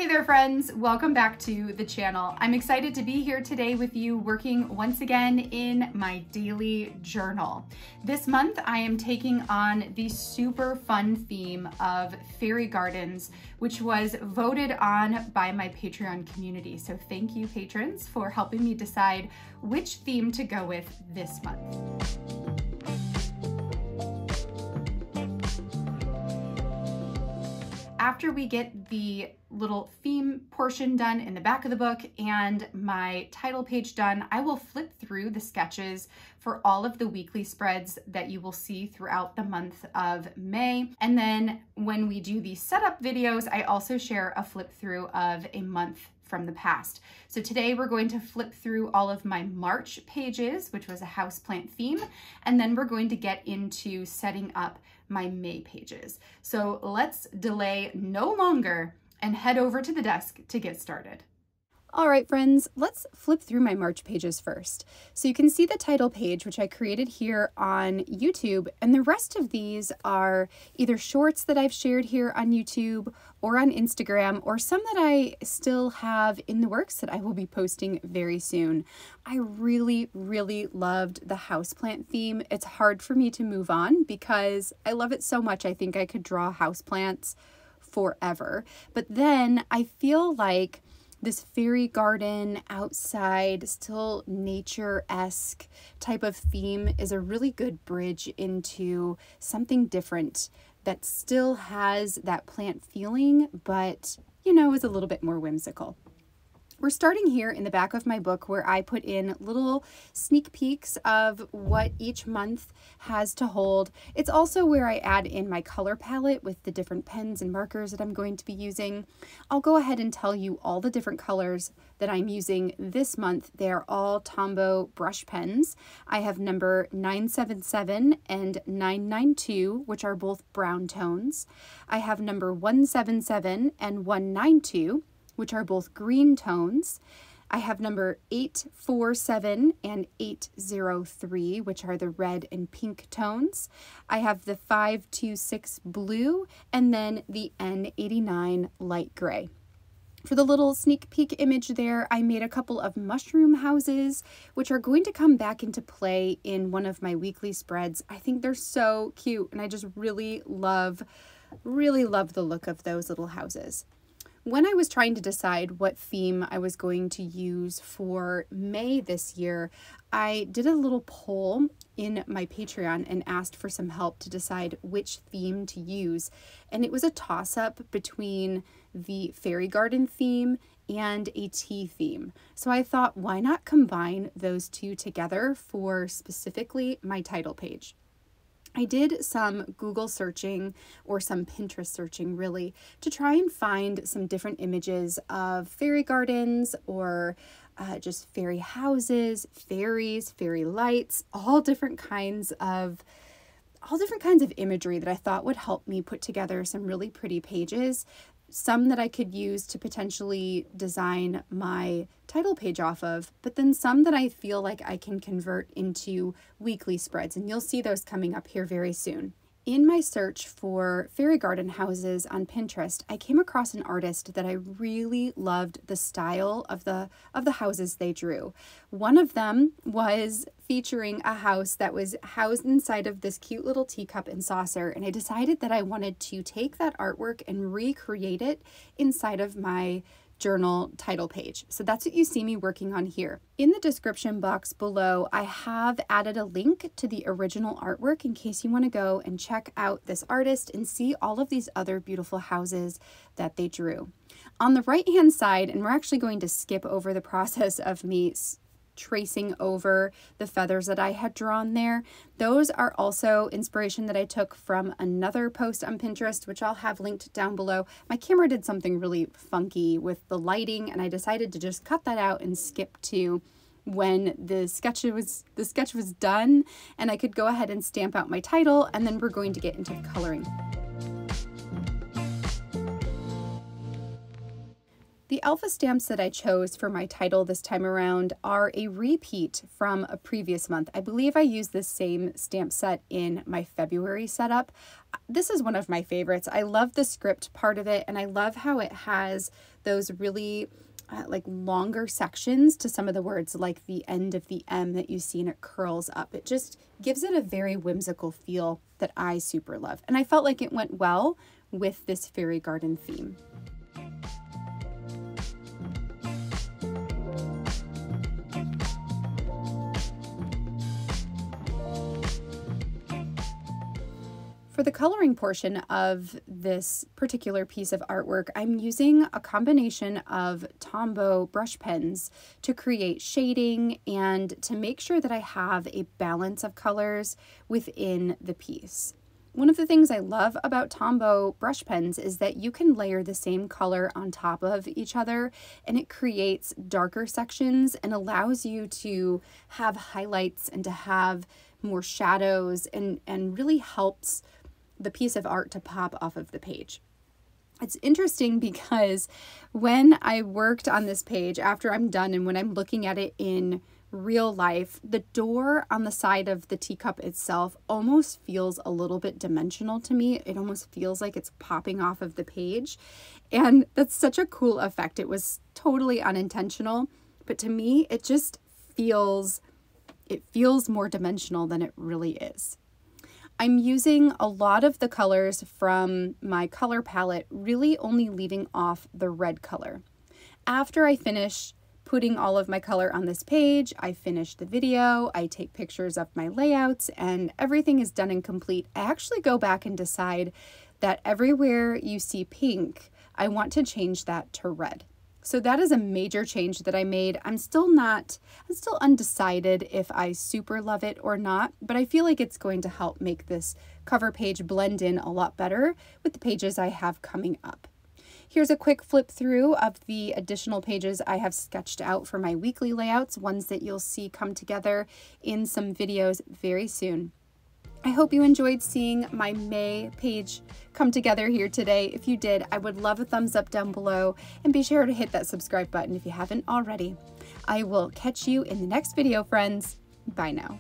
Hey there friends, welcome back to the channel. I'm excited to be here today with you working once again in my daily journal. This month I am taking on the super fun theme of fairy gardens, which was voted on by my Patreon community. So thank you patrons for helping me decide which theme to go with this month. After we get the little theme portion done in the back of the book and my title page done, I will flip through the sketches for all of the weekly spreads that you will see throughout the month of May. And then when we do the setup videos, I also share a flip through of a month from the past. So today we're going to flip through all of my March pages, which was a houseplant theme, and then we're going to get into setting up my May pages. So let's delay no longer and head over to the desk to get started. All right, friends, let's flip through my March pages first. So you can see the title page, which I created here on YouTube, and the rest of these are either shorts that I've shared here on YouTube or on Instagram, or some that I still have in the works that I will be posting very soon. I really loved the houseplant theme. It's hard for me to move on because I love it so much. I think I could draw houseplants forever. But then I feel like this fairy garden outside, still nature-esque type of theme is a really good bridge into something different that still has that plant feeling, but, you know, is a little bit more whimsical. We're starting here in the back of my book where I put in little sneak peeks of what each month has to hold. It's also where I add in my color palette with the different pens and markers that I'm going to be using. I'll go ahead and tell you all the different colors that I'm using this month. They're all Tombow brush pens. I have number 977 and 992, which are both brown tones. I have number 177 and 192, which are both green tones. I have number 847 and 803, which are the red and pink tones. I have the 526 blue, and then the N89 light gray. For the little sneak peek image there, I made a couple of mushroom houses, which are going to come back into play in one of my weekly spreads. I think they're so cute, and I just really love the look of those little houses. When I was trying to decide what theme I was going to use for May this year, I did a little poll in my Patreon and asked for some help to decide which theme to use. And it was a toss-up between the fairy garden theme and a tea theme. So I thought, why not combine those two together for specifically my title page? I did some Google searching, or some Pinterest searching really, to try and find some different images of fairy gardens or just fairy houses, fairies, fairy lights, all different kinds of imagery that I thought would help me put together some really pretty pages. Some that I could use to potentially design my title page off of, but then some that I feel like I can convert into weekly spreads, and you'll see those coming up here very soon. In my search for fairy garden houses on Pinterest, I came across an artist that I really loved the style of the houses they drew. One of them was featuring a house that was housed inside of this cute little teacup and saucer, and I decided that I wanted to take that artwork and recreate it inside of my journal title page. So that's what you see me working on here. In the description box below, I have added a link to the original artwork in case you want to go and check out this artist and see all of these other beautiful houses that they drew. On the right hand side, and we're actually going to skip over the process of me tracing over the feathers that I had drawn there. Those are also inspiration that I took from another post on Pinterest, which I'll have linked down below. My camera did something really funky with the lighting, and I decided to just cut that out and skip to when the sketch was done, and I could go ahead and stamp out my title, and then we're going to get into the coloring. The alpha stamps that I chose for my title this time around are a repeat from a previous month. I believe I used this same stamp set in my February setup. This is one of my favorites. I love the script part of it, and I love how it has those really like longer sections to some of the words, like the end of the M that you see, and it curls up. It just gives it a very whimsical feel that I super love. And I felt like it went well with this fairy garden theme. For the coloring portion of this particular piece of artwork, I'm using a combination of Tombow brush pens to create shading and to make sure that I have a balance of colors within the piece. One of the things I love about Tombow brush pens is that you can layer the same color on top of each other, and it creates darker sections and allows you to have highlights and to have more shadows, and really helps the piece of art to pop off of the page. It's interesting because when I worked on this page, after I'm done and when I'm looking at it in real life, the door on the side of the teacup itself almost feels a little bit dimensional to me. It almost feels like it's popping off of the page. And that's such a cool effect. It was totally unintentional, but to me, it just feels more dimensional than it really is. I'm using a lot of the colors from my color palette, really only leaving off the red color. After I finish putting all of my color on this page, I finish the video, I take pictures of my layouts, and everything is done and complete. I actually go back and decide that everywhere you see pink, I want to change that to red. So that is a major change that I made. I'm still undecided if I super love it or not, but I feel like it's going to help make this cover page blend in a lot better with the pages I have coming up. Here's a quick flip through of the additional pages I have sketched out for my weekly layouts, ones that you'll see come together in some videos very soon. I hope you enjoyed seeing my May page come together here today. If you did, I would love a thumbs up down below, and be sure to hit that subscribe button if you haven't already. I will catch you in the next video, friends. Bye now.